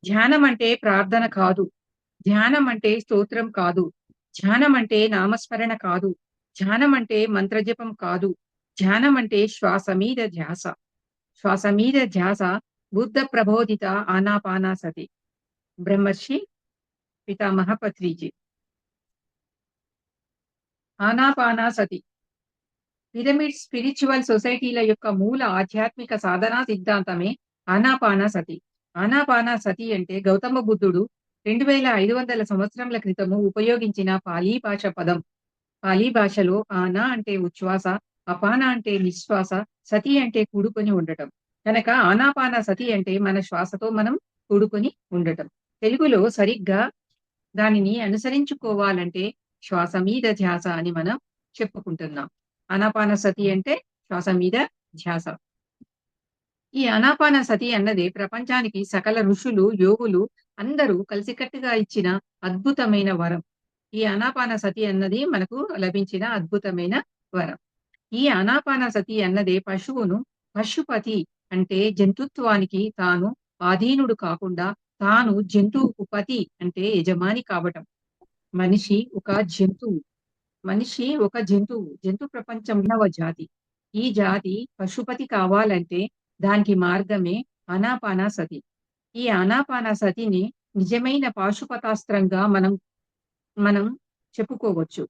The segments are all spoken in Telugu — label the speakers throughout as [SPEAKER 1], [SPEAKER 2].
[SPEAKER 1] ధ్యానం అంటే ప్రార్థన కాదు. ధ్యానం అంటే స్తోత్రం కాదు. ధ్యానం అంటే నామస్మరణ కాదు. ధ్యానం అంటే మంత్రజపం కాదు. ధ్యానం అంటే శ్వాస మీద ధ్యాస. శ్వాస మీద ధ్యాస బుద్ధ ప్రబోధిత ఆనాపానసతి. బ్రహ్మర్షి పితామహ పత్రిజీ. ఆనాపానసతి పిరమిడ్ స్పిరిచువల్ సొసైటీల యొక్క మూల ఆధ్యాత్మిక సాధనా సిద్ధాంతమే ఆనాపానసతి. ఆనాపానసతి అంటే గౌతమ బుద్ధుడు 2500 సంవత్సరముల క్రితము ఉపయోగించిన పాలీ భాష పదం. పాలీ భాషలో ఆనా అంటే ఉచ్ఛ్వాస, అపాన అంటే నిశ్వాస, సతి అంటే కూడుకొని ఉండటం. కనుక ఆనాపాన సతి అంటే మన శ్వాసతో మనం కూడుకొని ఉండటం. తెలుగులో సరిగ్గా దానిని అనుసరించుకోవాలంటే శ్వాస మీద ధ్యాస అని మనం చెప్పుకుంటున్నాం. ఆనాపాన సతి అంటే శ్వాస మీద ధ్యాస. ఈ ఆనాపాన సతి అన్నది ప్రపంచానికి సకల ఋషులు, యోగులు అందరూ కలిసికట్టుగా ఇచ్చిన అద్భుతమైన వరం. ఈ ఆనాపాన సతి అన్నది మనకు లభించిన అద్భుతమైన వరం. ఈ ఆనాపాన సతి అన్నదే పశువును పశుపతి అంటే జంతుత్వానికి తాను ఆధీనుడు కాకుండా తాను జంతువుకు పతి అంటే యజమాని కావటం. మనిషి ఒక జంతువు. మనిషి ఒక జంతువు. జంతు ప్రపంచంలో జాతి. ఈ జాతి పశుపతి కావాలంటే దానికి మార్గమే ఆనాపానసతి. ఈ ఆనాపానసతిని నిజమైన పాశుపతాస్త్రంగా మనం మనం చెప్పుకోవచ్చు.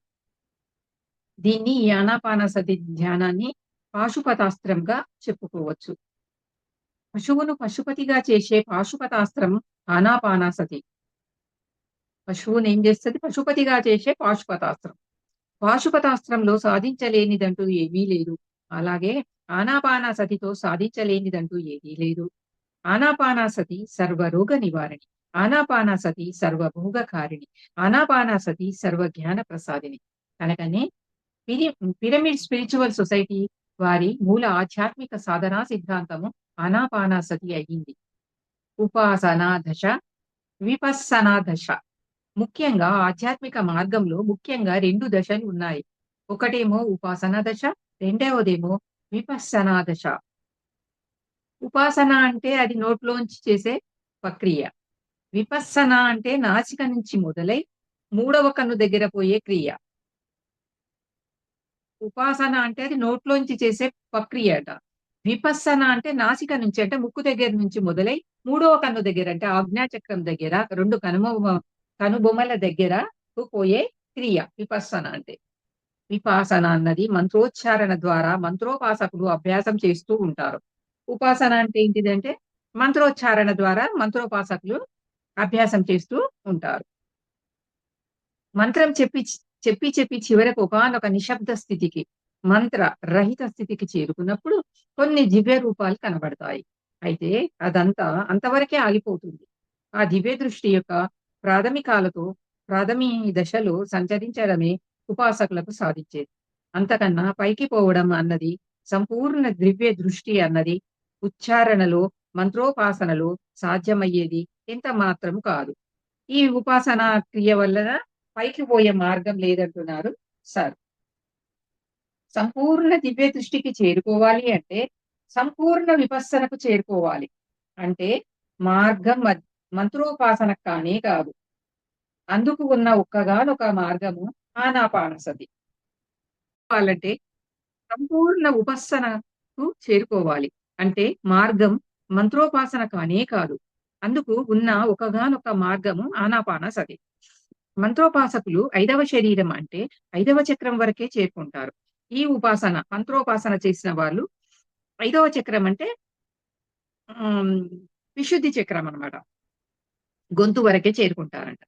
[SPEAKER 1] దీన్ని ఈ ఆనాపానసతి ధ్యానాన్ని పాశుపతాస్త్రంగా చెప్పుకోవచ్చు. పశువును పశుపతిగా చేసే పాశుపతాస్త్రం ఆనాపానసతి. పశువుని ఏం చేస్తది? పశుపతిగా చేసే పాశుపతాస్త్రం. పాశుపతాస్త్రంలో సాధించలేనిదంటూ ఏమీ లేదు. అలాగే ఆనాపానసతితో సాధించలేనిదంటూ ఏదీ లేదు. ఆనాపానసతి సర్వరోగ నివారణి. ఆనాపానసతి సర్వభోగకారిణి. ఆనాపానసతి సర్వ జ్ఞాన ప్రసాదిని. కనుకనే పిరి పిరమిడ్ స్పిరిచువల్ సొసైటీ వారి మూల ఆధ్యాత్మిక సాధనా సిద్ధాంతము ఆనాపానసతి అయ్యింది. ఉపాసనా దశ, విపస్సనా దశ. ముఖ్యంగా ఆధ్యాత్మిక మార్గంలో ముఖ్యంగా 2 దశలు ఉన్నాయి. ఒకటేమో ఉపాసనా దశ, రెండవదేమో విపస్సనా దశ. ఉపాసన అంటే అది నోట్లోంచి చేసే ప్రక్రియ. విపస్సన అంటే నాసిక నుంచి మొదలై మూడవ కన్ను దగ్గర పోయే క్రియ. ఉపాసన అంటే అది నోట్లోంచి చేసే ప్రక్రియ అట. విపస్సన అంటే నాసిక నుంచి అంటే ముక్కు దగ్గర నుంచి మొదలై మూడవ కన్ను దగ్గర అంటే ఆజ్ఞాచక్రం దగ్గర 2 కనుబొమ్మల దగ్గర పోయే క్రియ విపస్సన అంటే. విపాసన అన్నది మంత్రోచ్చారణ ద్వారా మంత్రోపాసకులు అభ్యాసం చేస్తూ ఉంటారు. ఉపాసన అంటే ఏంటిదంటే మంత్రోచ్చారణ ద్వారా మంత్రోపాసకులు అభ్యాసం చేస్తూ ఉంటారు. మంత్రం చెప్పి చివరకు ఒకానొక నిశ్శబ్ద స్థితికి, మంత్ర రహిత స్థితికి చేరుకున్నప్పుడు కొన్ని దివ్య రూపాలు కనబడతాయి. అయితే అదంతా అంతవరకే ఆగిపోతుంది. ఆ దివ్య దృష్టి యొక్క ప్రాథమికాలతో ప్రాథమీ దశలో సంచరించడమే ఉపాసకులకు సాధించేది. అంతకన్నా పైకి పోవడం అన్నది సంపూర్ణ దివ్య దృష్టి అన్నది ఉచ్చారణలో, మంత్రోపాసనలో సాధ్యమయ్యేది ఎంత మాత్రం కాదు. ఈ ఉపాసనా క్రియ వలన పైకి పోయే మార్గం లేదంటున్నారు సార్. సంపూర్ణ దివ్య దృష్టికి చేరుకోవాలి అంటే సంపూర్ణ విపస్సనకు చేరుకోవాలి. అంటే మార్గం మంత్రోపాసన కానే కాదు. అందుకు ఉన్న ఒక్కగానొక మార్గము ఆనాపానసతి. చెప్పాలంటే సంపూర్ణ ఉపస్సనకు చేరుకోవాలి. అంటే మార్గం మంత్రోపాసన కానే కాదు. అందుకు ఉన్న ఒకగానొక మార్గము ఆనాపానసతి. మంత్రోపాసకులు 5వ శరీరం అంటే 5వ చక్రం వరకే చేరుకుంటారు. ఈ ఉపాసన మంత్రోపాసన చేసిన వాళ్ళు 5వ చక్రం అంటే ఆహ్, విశుద్ధి చక్రం అన్నమాట. గొంతు వరకే చేరుకుంటారంట.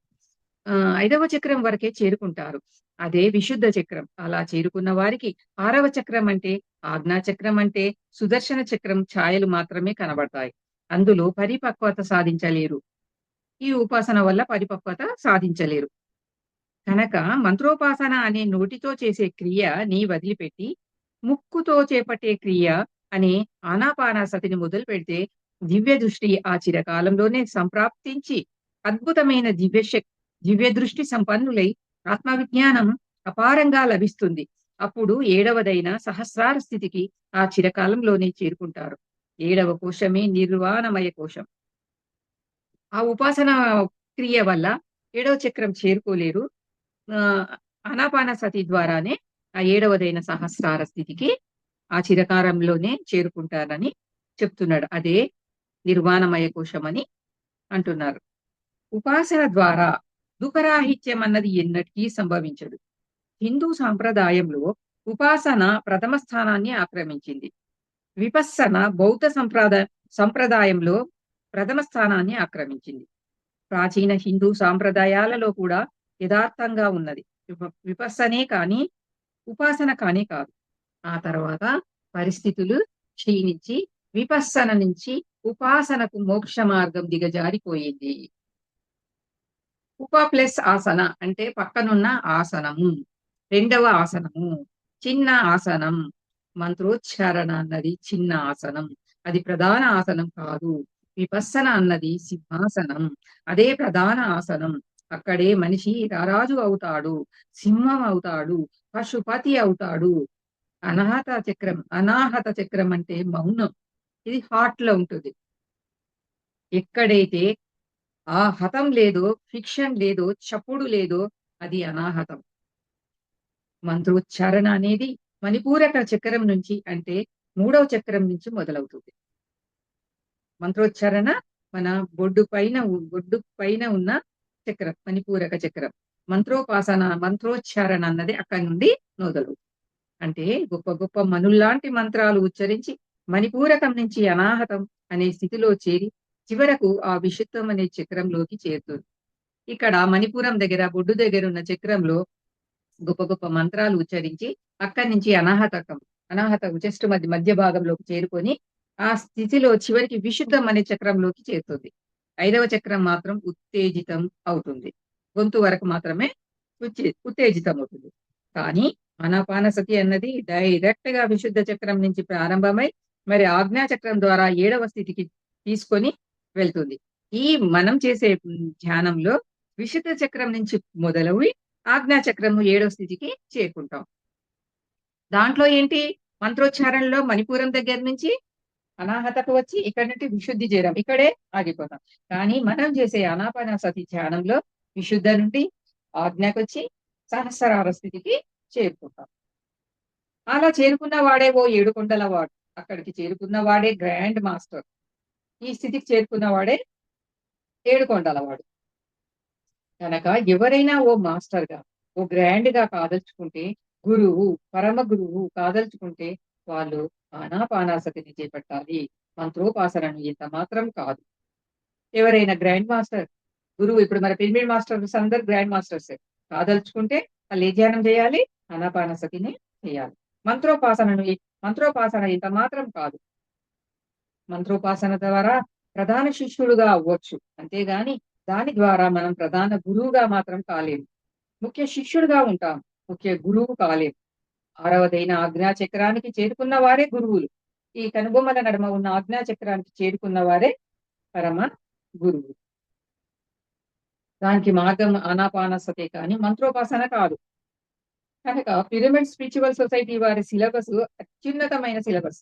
[SPEAKER 1] 5వ చక్రం వరకే చేరుకుంటారు. అదే విశుద్ధ చక్రం. అలా చేరుకున్న వారికి 6వ చక్రం అంటే ఆజ్ఞా చక్రం అంటే సుదర్శన చక్రం ఛాయలు మాత్రమే కనబడతాయి. అందులో పరిపక్వత సాధించలేరు. ఈ ఉపాసన వల్ల పరిపక్వత సాధించలేరు. కనుక మంత్రోపాసన అనే నోటితో చేసే క్రియని వదిలిపెట్టి, ముక్కుతో చేపట్టే క్రియ అనే ఆనాపానసతిని మొదలుపెడితే, దివ్య దృష్టి ఆ చిరకాలంలోనే సంప్రాప్తించి, అద్భుతమైన దివ్య దృష్టి సంపన్నులై, ఆత్మవిజ్ఞానం అపారంగా లభిస్తుంది. అప్పుడు 7వదైన సహస్రార స్థితికి ఆ చిరకాలంలోనే చేరుకుంటారు. 7వ కోశమే నిర్వాణమయ కోశం. ఆ ఉపాసన క్రియ వల్ల ఏడవ చక్రం చేరుకోలేరు. ఆహ్, ఆనాపానసతి ద్వారానే ఆ ఏడవదైన సహస్రార స్థితికి ఆ చిరకాలంలోనే చేరుకుంటారని చెప్తున్నాడు. అదే నిర్వాణమయ కోశమని అంటున్నారు. ఉపాసన ద్వారా దుఃఖరాహిత్యం అన్నది ఎన్నటికీ సంభవించదు. హిందూ సాంప్రదాయంలో ఉపాసన ప్రథమ స్థానాన్ని ఆక్రమించింది. విపస్సన బౌద్ధ సంప్రదాయంలో ప్రథమ స్థానాన్ని ఆక్రమించింది. ప్రాచీన హిందూ సాంప్రదాయాలలో కూడా యథార్థంగా ఉన్నది. విపస్సనే కానీ, ఉపాసన కానీ కాదు. ఆ తర్వాత పరిస్థితులు క్షీణించి విపస్సన నుంచి ఉపాసనకు మోక్ష మార్గం దిగజారిపోయింది. ఉప ప్లస్ ఆసన అంటే పక్కనున్న ఆసనము. రెండవ ఆసనము. చిన్న ఆసనం. మంత్రోచ్చారణ అన్నది చిన్న ఆసనం. అది ప్రధాన ఆసనం కాదు. విపස්සన అన్నది సింహాసనం. అదే ప్రధాన ఆసనం. అక్కడే మనిషి రారాజు అవుతాడు. సింహం అవుతాడు. పశుపతి అవుతాడు. అనాహత చక్రం అంటే మౌనం. ఇది హార్ట్‌లో ఉంటుంది. ఎక్కడైతే ఆ హతం లేదో, ఫిక్షన్ లేదో, చప్పుడు లేదో అది అనాహతం. మంత్రోచ్చారణ అనేది మణిపూరక చక్రం నుంచి అంటే మూడవ చక్రం నుంచి మొదలవుతుంది. మంత్రోచ్చారణ మన బొడ్డు పైన ఉన్న చక్రం. మణిపూరక చక్రం. మంత్రోచ్చారణ అన్నది అక్కడి నుండి మొదలు. అంటే గొప్ప గొప్ప మనుల్లాంటి మంత్రాలు ఉచ్చరించి మణిపూరకం నుంచి అనాహతం అనే స్థితిలో చేరి చివరకు ఆ విషుత్వం అనే చక్రంలోకి చేరుతుంది. ఇక్కడ మణిపురం దగ్గర బొడ్డు దగ్గర ఉన్న చక్రంలో గొప్ప గొప్ప మంత్రాలు ఉచ్చరించి అక్కడి నుంచి అనాహతం జస్ట్ మధ్య భాగంలోకి చేరుకొని ఆ స్థితిలో చివరికి విశుద్ధం అనే చక్రంలోకి చేరుతుంది. ఐదవ చక్రం మాత్రం ఉత్తేజితం అవుతుంది. గొంతు వరకు మాత్రమే ఉత్తేజితం అవుతుంది. కానీ ఆనాపానసతి అన్నది డైరెక్ట్ గా విశుద్ధ చక్రం నుంచి ప్రారంభమై మరి ఆజ్ఞా చక్రం ద్వారా ఏడవ స్థితికి తీసుకొని వెళ్తుంది. ఈ మనం చేసే ధ్యానంలో విశుద్ధ చక్రం నుంచి మొదలవి ఆజ్ఞా చక్రము ఏడవ స్థితికి చేరుకుంటాం. దాంట్లో ఏంటి మంత్రోచ్చారణలో మణిపూరం దగ్గర నుంచి అనాహతకు వచ్చి ఇక్కడి నుండి విశుద్ధి చేరాం. ఇక్కడే ఆగిపోతాం. కానీ మనం చేసే ఆనాపానసతి ధ్యానంలో విశుద్ధ నుండి ఆజ్ఞకొచ్చి సహస్రార స్థితికి చేరుకుంటాం. అలా చేరుకున్న వాడే ఓ ఏడుకొండల వాడు. అక్కడికి చేరుకున్న వాడే గ్రాండ్ మాస్టర్. ఈ స్థితికి చేరుకున్న వాడే ఏడుకొండల వాడు. కనుక ఎవరైనా ఓ మాస్టర్‌గా, ఓ గ్రాండ్‌గా కాదలుచుకుంటే, గురువు, పరమ గురువు కాదలుచుకుంటే వాళ్ళు ఆనాపానాసతిని చేపట్టాలి. మంత్రోపాసనను ఇంత మాత్రం కాదు. ఎవరైనా గ్రాండ్ మాస్టర్, గురువు ఇప్పుడు మన పిరమిడ్ మాస్టర్స్ అందరూ గ్రాండ్ మాస్టర్సే. కాదలుచుకుంటే వాళ్ళు ఏ ధ్యానం చేయాలి? ఆనాపానసతిని చేయాలి. మంత్రోపాసనను మంత్రోపాసన ఇంత మాత్రం కాదు. మంత్రోపాసన ద్వారా ప్రధాన శిష్యుడుగా అవ్వచ్చు. అంతేగాని దాని ద్వారా మనం ప్రధాన గురువుగా మాత్రం కాలేము. ముఖ్య శిష్యుడుగా ఉంటాం. ముఖ్య గురువు కాలేము. ఆరవదైన ఆజ్ఞా చక్రానికి చేరుకున్న వారే గురువులు. ఈ కనుబొమ్మల నడుమ ఉన్న ఆజ్ఞా చక్రానికి చేరుకున్న వారే పరమ గురువు. దానికి మార్గం ఆనాపానసతే కానీ మంత్రోపాసన కాదు. కనుక పిరమిడ్ స్పిరిచువల్ సొసైటీ వారి సిలబస్ అత్యున్నతమైన సిలబస్.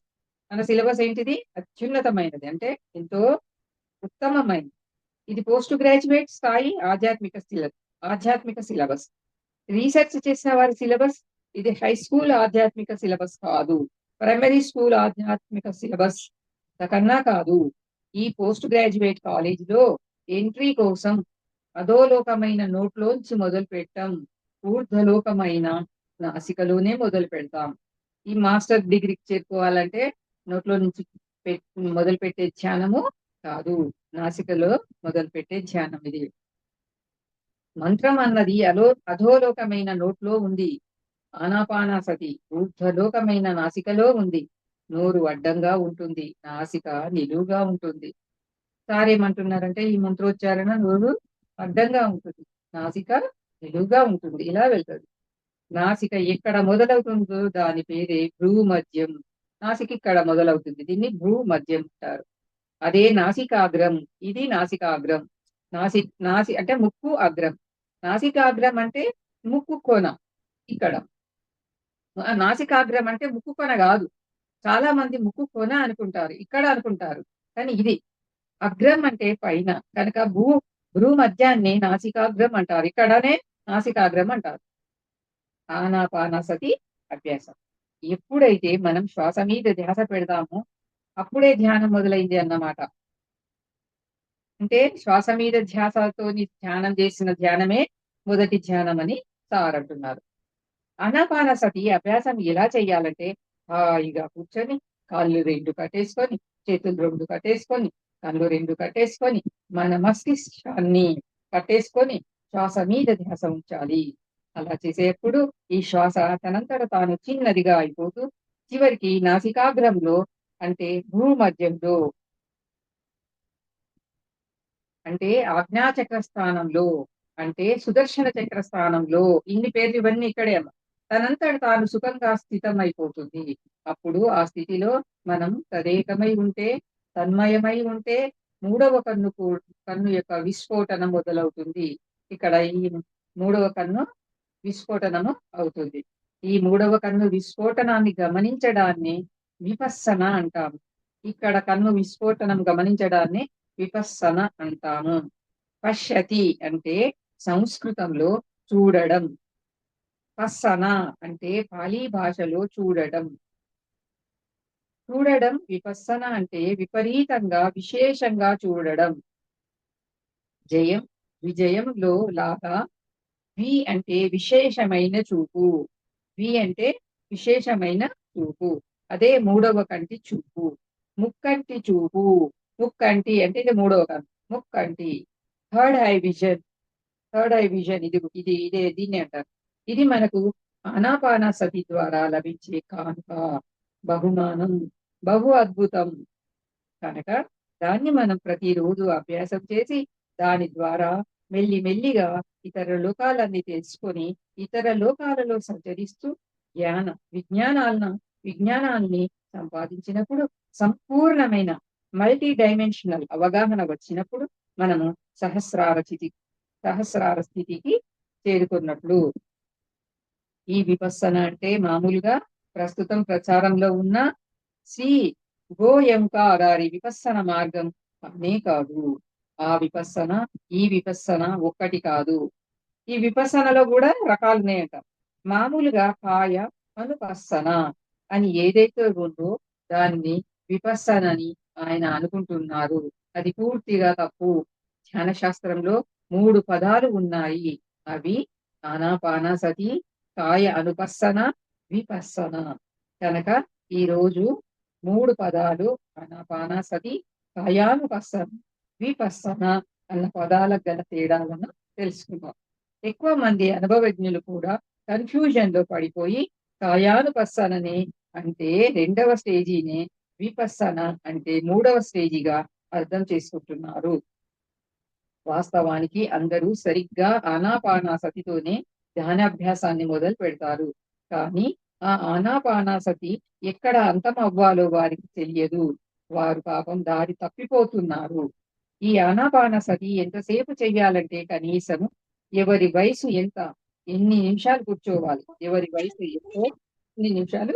[SPEAKER 1] మన సిలబస్ ఏంటిది? అత్యున్నతమైనది. అంటే ఎంతో ఉత్తమమైనది. ఇది పోస్ట్ గ్రాడ్యుయేట్ స్థాయి ఆధ్యాత్మిక సిలబస్. రీసెర్చ్ చేసిన వారి సిలబస్ ఇది హై స్కూల్ ఆధ్యాత్మిక సిలబస్ కాదు. ప్రైమరీ స్కూల్ ఆధ్యాత్మిక సిలబస్ అంతకన్నా కాదు. ఈ పోస్ట్ గ్రాడ్యుయేట్ కాలేజీలో ఎంట్రీ కోసం అధోలోకమైన నోట్లోంచి మొదలు పెట్టాం. ఊర్ధ్వలోకమైన నాసికలోనే మొదలు పెడతాం. ఈ మాస్టర్ డిగ్రీకి చేరుకోవాలంటే నోట్లో నుంచి మొదలుపెట్టే ధ్యానము కాదు. నాసికలో మొదలుపెట్టే ధ్యానం ఇది. మంత్రం అన్నది అధోలోకమైన నోట్లో ఉంది. ఆనాపానసతి ఊర్ధ్వలోకమైన నాసికలో ఉంది. నోరు అడ్డంగా ఉంటుంది. నాసిక నిలువుగా ఉంటుంది. సారేమంటున్నారంటే ఈ మంత్రోచ్చారణ నోరు అడ్డంగా ఉంటుంది. నాసిక నిలువుగా ఉంటుంది. ఇలా వెళ్తది. నాసిక ఎక్కడ మొదలవుతుందో దాని పేరే భ్రూమధ్యం. నాసిక ఇక్కడ మొదలవుతుంది. దీన్ని భ్రూమధ్యం అంటారు. అదే నాసికాగ్రం. ఇది నాసికాగ్రం. నాసి అంటే ముక్కు అగ్రం. నాసికాగ్రం అంటే ముక్కు కొన ఇక్కడ. నాసికాగ్రం అంటే ముక్కు కొన కాదు. చాలా మంది ముక్కు కొన అనుకుంటారు. ఇక్కడ అనుకుంటారు. కానీ ఇది. అగ్రం అంటే పైన కనుక భ్రూ మధ్యాన్ని నాసికాగ్రం అంటారు. ఇక్కడనే నాసికాగ్రం అంటారు. ఆనాపానసతి అభ్యాసం. ఎప్పుడైతే మనం శ్వాస మీద ధ్యాస పెడతామో అప్పుడే ధ్యానం మొదలైంది అన్నమాట. అంటే శ్వాస మీద ధ్యాసతోని ధ్యానం చేసిన ధ్యానమే మొదటి ధ్యానం అని సార్ అంటున్నారు. ఆనాపానసతి అభ్యాసం ఎలా చేయాలంటే హాయిగా కూర్చొని కాళ్ళు 2 కట్టేసుకొని, చేతులు 2 కట్టేసుకొని, కళ్ళు 2 కట్టేసుకొని, మన మస్తిష్కాన్ని కట్టేసుకొని శ్వాస మీద ధ్యాస ఉంచాలి. అలా చేసేప్పుడు ఈ శ్వాస తనంతట తాను చిన్నదిగా అయిపోతూ చివరికి నాసికాగ్రంలో అంటే భూమధ్యంలో అంటే ఆజ్ఞాచక్ర స్థానంలో, అంటే సుదర్శన చక్ర స్థానంలో ఇన్ని పేర్లు ఇవన్నీ ఇక్కడే అమ్మ. తనంతట తాను సుఖంగా స్థితమైపోతుంది. అప్పుడు ఆ స్థితిలో మనం తదేకమై ఉంటే, తన్మయమై ఉంటే మూడవ కన్ను యొక్క విస్ఫోటనం మొదలవుతుంది. ఇక్కడ ఈ మూడవ కన్ను విస్ఫోటనము అవుతుంది. ఈ మూడవ కన్ను విస్ఫోటనాన్ని గమనించడాన్ని విపස්සన అంటాము. ఇక్కడ కన్ను విస్ఫోటనం గమనించడాన్ని విపස්සన అంటాము. పశ్యతి అంటే సంస్కృతంలో చూడడం. పస్సన అంటే పాలీ భాషలో చూడడం. చూడడం విపස්සన అంటే విపరీతంగా విశేషంగా చూడడం. జయం విజయంలో లాగా వి అంటే విశేషమైన చూపు. వి అంటే విశేషమైన చూపు. అదే మూడవ కంటి చూపు. ముక్కంటి చూపు. ముక్కంటి అంటే ఇది మూడవ కన్ను. ముక్కంటి. Third eye vision. Third eye vision ఇదే దీన్ని అంటారు. ఇది మనకు ఆనాపానసతి ద్వారా లభించే కానుక, బహుమానం, బహు అద్భుతం. కనుక దాన్ని మనం ప్రతిరోజు అభ్యాసం చేసి దాని ద్వారా మెల్లి మెల్లిగా ఇతర లోకాలన్నీ తెలుసుకొని ఇతర లోకాలలో సంచరిస్తూ జ్ఞాన విజ్ఞానాన్ని సంపాదించినప్పుడు సంపూర్ణమైన మల్టీ డైమెన్షనల్ అవగాహన వచ్చినప్పుడు మనము సహస్రార స్థితికి చేరుకున్నట్లు. ఈ విపස්සన అంటే మామూలుగా ప్రస్తుతం ప్రచారంలో ఉన్న శ్రీ గోయంకా గారి విపස්සన మార్గం అనే కాదు. ఆ విపස්සన ఈ విపස්සన ఒక్కటి కాదు. ఈ విపස්සనలో కూడా రకాలు ఉన్నాయంట. మామూలుగా కాయ అనుపස්සన అని ఏదైతే ఉందో దాన్ని విపස්සనని ఆయన అనుకుంటున్నారు. అది పూర్తిగా తప్పు. ధ్యాన శాస్త్రంలో 3 పదాలు ఉన్నాయి. అవి ఆనాపానసతి, కాయ అనుపස්සన, విపස්සన. కనుక ఈరోజు 3 పదాలు ఆనాపానసతి, కాయానుపස්සన, విపස්සన అన్న పదాలకు గల తేడాలను తెలుసుకుందాం. ఎక్కువ మంది అనుభవజ్ఞులు కూడా కన్ఫ్యూజన్ లో పడిపోయి కాయానుపස්සనని అంటే 2వ స్టేజీనే, విపස්සన అంటే 3వ స్టేజిగా అర్థం చేసుకుంటున్నారు. వాస్తవానికి అందరూ సరిగ్గా ఆనాపానసతితోనే ధ్యానాభ్యాసాన్ని మొదలు పెడతారు. కానీ ఆ ఆనాపానసతి ఎక్కడ అంతం అవ్వాలో వారికి తెలియదు. వారు పాపం దారి తప్పిపోతున్నారు. ఈ ఆనాపానసతి ఎంతసేపు చెయ్యాలంటే కనీసం ఎవరి వయసు ఎంత, ఎన్ని నిమిషాలు కూర్చోవాలి, ఎవరి వయసు ఎంతో ఎన్ని నిమిషాలు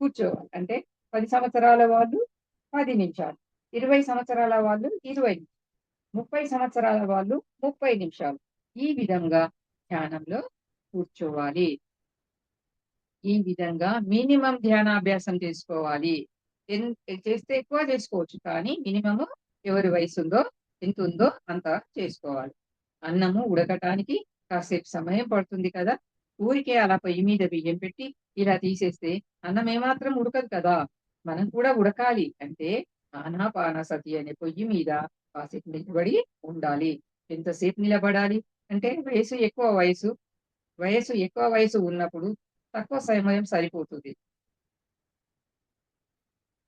[SPEAKER 1] కూర్చోవాలి. అంటే 10 సంవత్సరాల వాళ్ళు 10 నిమిషాలు, 20 సంవత్సరాల వాళ్ళు 20, 30 సంవత్సరాల వాళ్ళు 30 నిమిషాలు. ఈ విధంగా ధ్యానంలో కూర్చోవాలి. ఈ విధంగా మినిమం ధ్యానాభ్యాసం చేసుకోవాలి. చేస్తే ఎక్కువ చేసుకోవచ్చు. కానీ మినిమము ఎవరి వయసు ఉందో ఎంత ఉందో అంత చేసుకోవాలి. అన్నము ఉడకటానికి కాసేపు సమయం పడుతుంది కదా! ఊరికే అలా పొయ్యి మీద బియ్యం పెట్టి ఇలా తీసేస్తే అన్నం ఏమాత్రం ఉడకదు కదా! మనం కూడా ఉడకాలి అంటే ఆనాపానసతి అనే పొయ్యి మీద కాసేపు నిలబడి ఉండాలి. ఎంతసేపు నిలబడాలి అంటే వయసు ఎక్కువ వయసు ఉన్నప్పుడు తక్కువ సమయం సరిపోతుంది.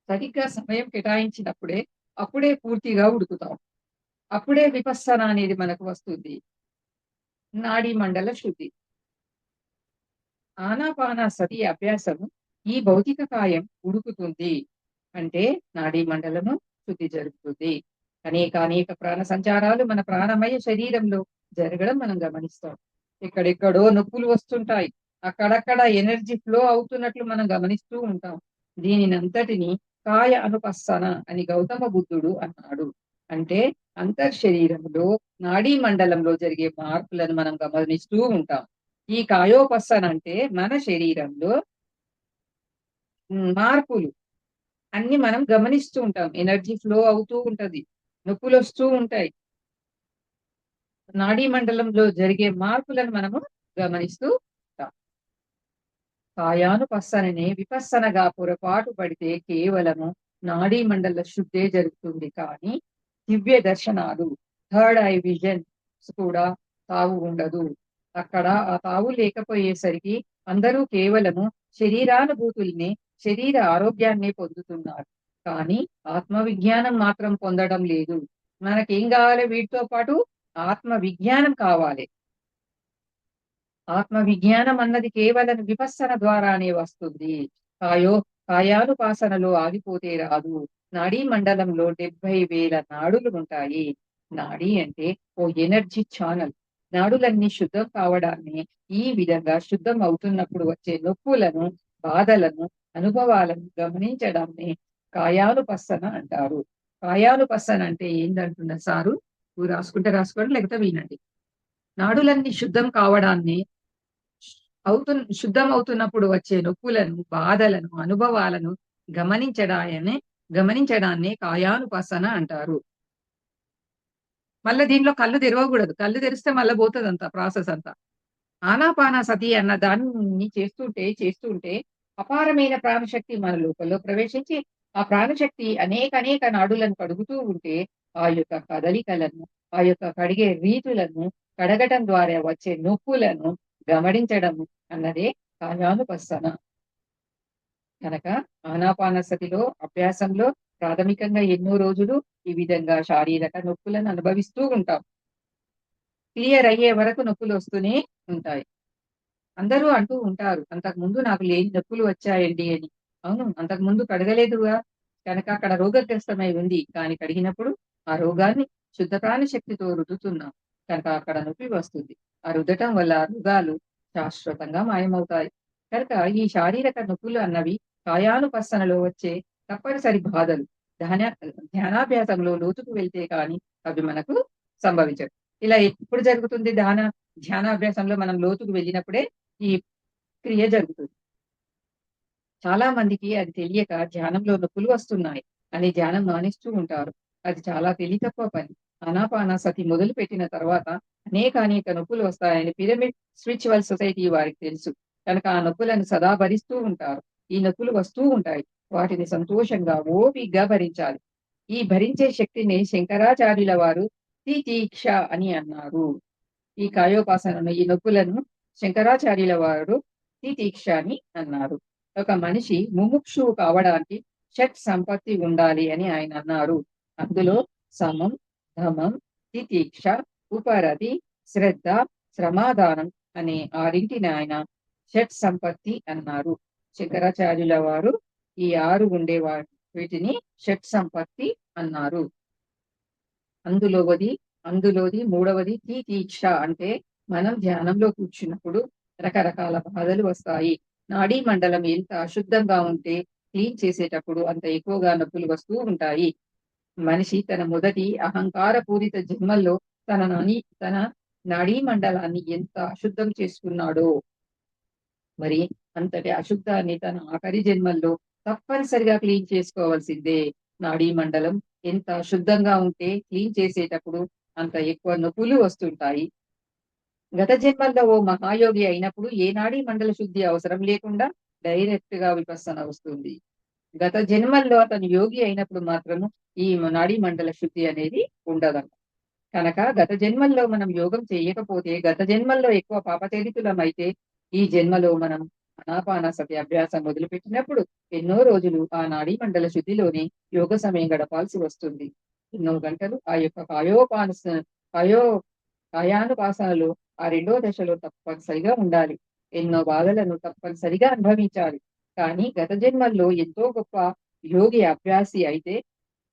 [SPEAKER 1] సరిగ్గా సమయం కేటాయించినప్పుడే అప్పుడే పూర్తిగా ఉడుకుతాం. అప్పుడే విపස්සన అనేది మనకు వస్తుంది. నాడీ మండల శుద్ధి. ఆనాపానసతి అభ్యాసం ఈ భౌతిక కాయం ఉడుకుతుంది. అంటే నాడీ మండలము శుద్ధి జరుగుతుంది. అనేక ప్రాణ సంచారాలు మన ప్రాణమయ శరీరంలో జరగడం మనం గమనిస్తాం. ఎక్కడెక్కడో నొప్పులు వస్తుంటాయి. అక్కడక్కడ ఎనర్జీ ఫ్లో అవుతున్నట్లు మనం గమనిస్తూ ఉంటాం. దీనినంతటిని కాయ అనుపස්සన అని గౌతమ బుద్ధుడు అన్నాడు. అంటే అంతర్శరీరంలో నాడీ మండలంలో జరిగే మార్పులను మనం గమనిస్తూ ఉంటాం. ఈ కాయోపస్సన అంటే మన శరీరంలో మార్పులు అన్నీ మనం గమనిస్తూ ఉంటాం. ఎనర్జీ ఫ్లో అవుతూ ఉంటది. నొప్పులొస్తూ ఉంటాయి. నాడీ మండలంలో జరిగే మార్పులను మనము గమనిస్తూ ఉంటాం. కాయానుపస్సనని విపస్సనగా పొరపాటు పడితే కేవలము నాడీ మండల శుద్ధే జరుగుతుంది కానీ దివ్య దర్శనాలు, థర్డ్ ఐ విజన్స్ కూడా తావు ఉండదు. అక్కడ ఆ తావు లేకపోయేసరికి అందరూ కేవలము శరీరానుభూతుల్ని, శరీర ఆరోగ్యాన్నే పొందుతున్నారు. కానీ ఆత్మ విజ్ఞానం మాత్రం పొందడం లేదు. మనకేం గావాలి వీటితో పాటు? ఆత్మ విజ్ఞానం కావాలి. ఆత్మ విజ్ఞానం అన్నది కేవలం విపස්සన ద్వారానే వస్తుంది. కాయో కాయానుపాసనలో ఆగిపోతే రాదు. నాడీ మండలంలో 70,000 నాడులు ఉంటాయి. నాడీ అంటే ఓ ఎనర్జీ ఛానల్. నాడులన్నీ శుద్ధం కావడాన్ని ఈ విధంగా శుద్ధం అవుతున్నప్పుడు వచ్చే నొప్పులను, బాధలను, అనుభవాలను గమనించడాన్ని కాయానుపස්සన అంటారు. కాయానుపස්සన అంటే ఏందంటున్నారు సారు? నువ్వు రాసుకుంటే రాసుకోండి లేకపోతే వినండి. నాడులన్నీ శుద్ధం కావడాన్ని శుద్ధం అవుతున్నప్పుడు వచ్చే నొప్పులను, బాధలను, అనుభవాలను గమనించడాయనే గమనించడాన్నే కాయానుపసన అంటారు. మళ్ళా దీంట్లో కళ్ళు తెరవగూడదు. కళ్ళు తెరిస్తే మళ్ళా పోతదంతా ప్రాసెస్ అంతా. ఆనాపానసతి అన్న దాన్ని చేస్తూ ఉంటే అపారమైన ప్రాణశక్తి మన లోపల ప్రవేశించి, ఆ ప్రాణశక్తి అనేక నాడులను కడుగుతూ ఉంటే, ఆ యొక్క కదలికలను, ఆ యొక్క కడిగే రీతులను, కడగటం ద్వారా వచ్చే నొప్పులను గమనించడం అన్నదే కాయానుపස්සన. కనుక ఆనాపానసతిలో అభ్యాసంలో ప్రాథమికంగా ఎన్నో రోజులు ఈ విధంగా శారీరక నొప్పులను అనుభవిస్తూ ఉంటాం. క్లియర్ అయ్యే వరకు నొప్పులొస్తూనే ఉంటాయి. అందరూ అంటూ ఉంటారు. అంతకుముందు నాకు లేని నొప్పులు వచ్చాయండి అని. అవును. అంతకుముందు కడగలేదుగా. కనుక అక్కడ రోగగ్రస్తమై ఉంది. కానీ కడిగినప్పుడు ఆ రోగాన్ని శుద్ధ ప్రాణ శక్తితో రుద్దుతున్నాం. కనుక అక్కడ నొప్పి వస్తుంది. ఆ రుద్దటం వల్ల రోగాలు శాశ్వతంగా మాయమవుతాయి. కనుక ఈ శారీరక నొప్పులు అన్నవి కాయానుపස්සనలో వచ్చే తప్పనిసరి బాధలు. ధ్యాన ధ్యానాభ్యాసంలో లోతుకు వెళ్తే కానీ అవి మనకు సంభవించవు. ఇలా ఎప్పుడు జరుగుతుంది ధ్యానాభ్యాసంలో మనం లోతుకు వెళ్ళినప్పుడే ఈ క్రియ జరుగుతుంది. చాలా మందికి అది తెలియక ధ్యానంలో నొప్పులు వస్తున్నాయి అని ధ్యానం మానేస్తూ ఉంటారు. అది చాలా తెలివి తక్కువ పని. ఆనాపానసతి మొదలుపెట్టిన తర్వాత అనేక నొప్పులు వస్తాయని పిరమిడ్ స్పిరిచువల్ సొసైటీ వారికి తెలుసు. కనుక ఆ నొప్పులను సదా భరిస్తూ ఉంటారు. ఈ నొప్పులు వస్తూ ఉంటాయి. వాటిని సంతోషంగా, ఓపికగా భరించాలి. ఈ భరించే శక్తిని శంకరాచార్యుల వారు తితీక్ష అని అన్నారు. ఈ కాయోపాసనను, ఈ నొప్పులను శంకరాచార్యుల వారు తితీక్ష అని అన్నారు. ఒక మనిషి ముముక్షువు కావడానికి షట్ సంపత్తి ఉండాలి అని ఆయన అన్నారు. అందులో సమం, ధమం, తితీక్ష, ఉపరతి, శ్రద్ధ, శ్రమాదానం అనే ఆరింటిని ఆయన షట్ సంపత్తి అన్నారు. శంకరాచార్యుల వారు ఈ 6 వీటిని షట్ సంపత్తి అన్నారు. అందులోవది అందులోది మూడవది తితీక్ష అంటే మనం ధ్యానంలో కూర్చున్నప్పుడు రకరకాల బాధలు వస్తాయి. నాడీ మండలం ఎంత అశుద్ధంగా ఉంటే క్లీన్ చేసేటప్పుడు అంత ఎక్కువగా నొప్పులు వస్తూ ఉంటాయి. మనిషి తన మొదటి అహంకార పూరిత జన్మల్లో తన నాడీ మండలాన్ని ఎంత అశుద్ధం చేసుకున్నాడో, మరి అంతటి అశుద్ధాన్ని తన ఆఖరి జన్మల్లో తప్పనిసరిగా క్లీన్ చేసుకోవాల్సిందే. నాడీ మండలం ఎంత అశుద్ధంగా ఉంటే క్లీన్ చేసేటప్పుడు అంత ఎక్కువ నొప్పులు వస్తుంటాయి. గత జన్మల్లో ఓ మహాయోగి అయినప్పుడు ఏ నాడీ మండల శుద్ధి అవసరం లేకుండా డైరెక్ట్‌గా విపස්සన వస్తుంది. గత జన్మల్లో అతను యోగి అయినప్పుడు మాత్రము ఈ నాడీ మండల శుద్ధి అనేది ఉండదంట. కనుక గత జన్మల్లో మనం యోగం చేయకపోతే, గత జన్మల్లో ఎక్కువ పాపచరితులమైతే, ఈ జన్మలో మనం ఆనాపానసతి అభ్యాసం మొదలుపెట్టినప్పుడు ఎన్నో రోజులు ఆ నాడీ మండల శుద్ధిలోనే యోగ సమయం గడపాల్సి వస్తుంది. ఎన్నో గంటలు ఆ యొక్క కాయో కాయానుపాసనలో ఆ రెండో దశలో తప్పనిసరిగా ఉండాలి. ఎన్నో బాధలను తప్పనిసరిగా అనుభవించాలి. కానీ గత జన్మల్లో ఎంతో గొప్ప యోగి అభ్యాసి అయితే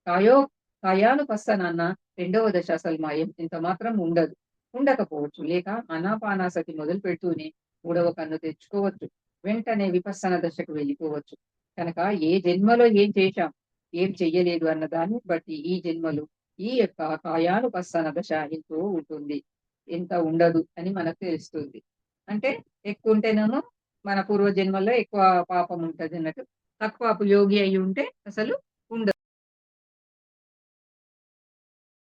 [SPEAKER 1] కాయో కాయానుపස්සనన్న రెండవ దశ అసలు ఇంత మాత్రం ఉండదు. ఉండకపోవచ్చు. లేక ఆనాపానాసతి మొదలుపెడుతూనే మూడవ కన్ను తెచ్చుకోవచ్చు. వెంటనే విపස්සన దశకు వెళ్ళిపోవచ్చు. కనుక ఏ జన్మలో ఏం చేశాం, ఏం చెయ్యలేదు అన్న దాన్ని బట్టి ఈ జన్మలో ఈ యొక్క కాయానుపస్సన దశ ఎంతో ఉంటుంది. ఎంత ఉండదు అని మనకు తెలుస్తుంది. అంటే ఎక్కువుంటేనేమో మన పూర్వజన్మల్లో ఎక్కువ పాపం ఉంటదన్నట్టు. తక్కువ యోగి అయ్యుంటే అసలు ఉండదు.